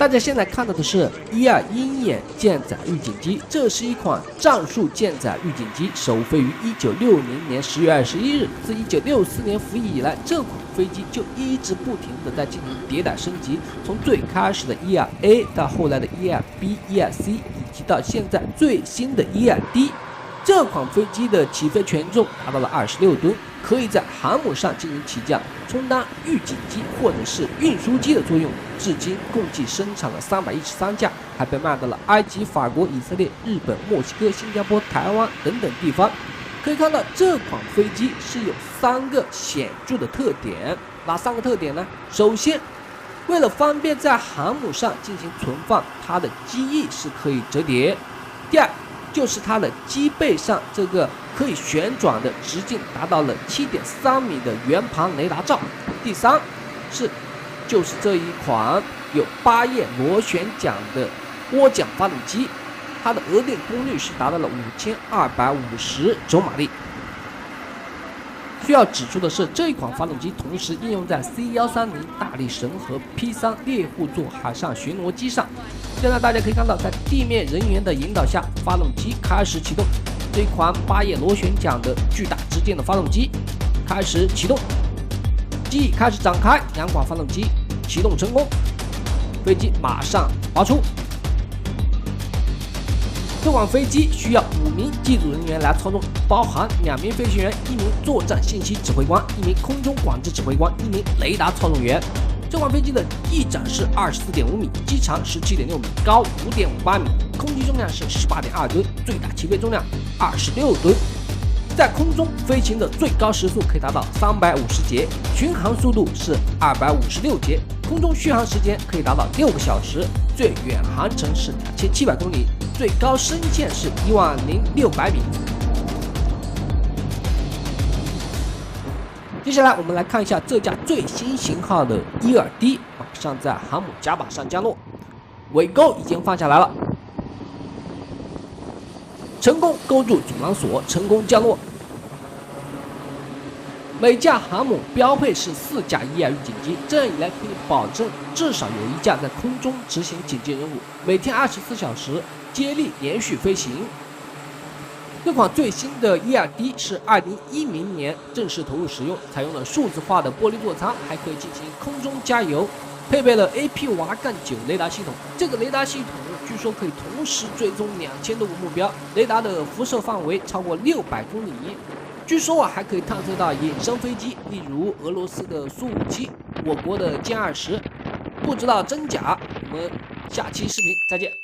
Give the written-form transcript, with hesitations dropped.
大家现在看到的是1.2鹰眼舰载预警机，这是一款战术舰载预警机，首飞于1960年10月21日。自1964年服役以来，这款飞机就一直不停地在进行迭代升级，从最开始的1.2A 到后来的1.2B、1.2C， 以及到现在最新的1.2D。这款飞机的起飞权重达到了26吨，可以在航母上进行起降，充当预警机或者是运输机的作用。至今共计生产了313架，还被卖到了埃及、法国、以色列、日本、墨西哥、新加坡、台湾等等地方。可以看到，这款飞机是有3个显著的特点。哪3个特点呢？首先，为了方便在航母上进行存放，它的机翼是可以折叠。第二，就是它的机背上这个可以旋转的直径达到了7.3米的圆盘雷达罩。第三就是这一款有8叶螺旋桨的涡桨发动机，它的额定功率是达到了5250轴马力。需要指出的是，这一款发动机同时应用在 C130 大力神和 P3 猎户座海上巡逻机上。现在大家可以看到，在地面人员的引导下，发动机开始启动。这一款8叶螺旋桨的巨大直径的发动机开始启动，机翼开始展开，两管发动机启动成功，飞机马上滑出。这款飞机需要5名机组人员来操纵，包含2名飞行员、1名作战信息指挥官、1名空中管制指挥官、1名雷达操纵员。这款飞机的翼展是24.5米，机长17.6米，高5.58米，空机重量是18.2吨，最大起飞重量26吨。在空中飞行的最高时速可以达到350节，巡航速度是256节，空中续航时间可以达到6个小时，最远航程是2700公里，最高升限是10600米。接下来我们来看一下这架最新型号的1.2D， 马上在航母甲板上降落，尾钩已经放下来了，成功勾住阻拦索，成功降落。每架航母标配是4架1.2预警机，这样一来可以保证至少有1架在空中执行警戒任务，每天24小时接力连续飞行。这款最新的1.2D 是2010年正式投入使用，采用了数字化的玻璃座舱，还可以进行空中加油，配备了 APY-9 雷达系统。这个雷达系统据说可以同时追踪2000多个目标，雷达的辐射范围超过600公里。据说还可以探测到隐身飞机，例如俄罗斯的苏57、我国的歼20，不知道真假。我们下期视频再见。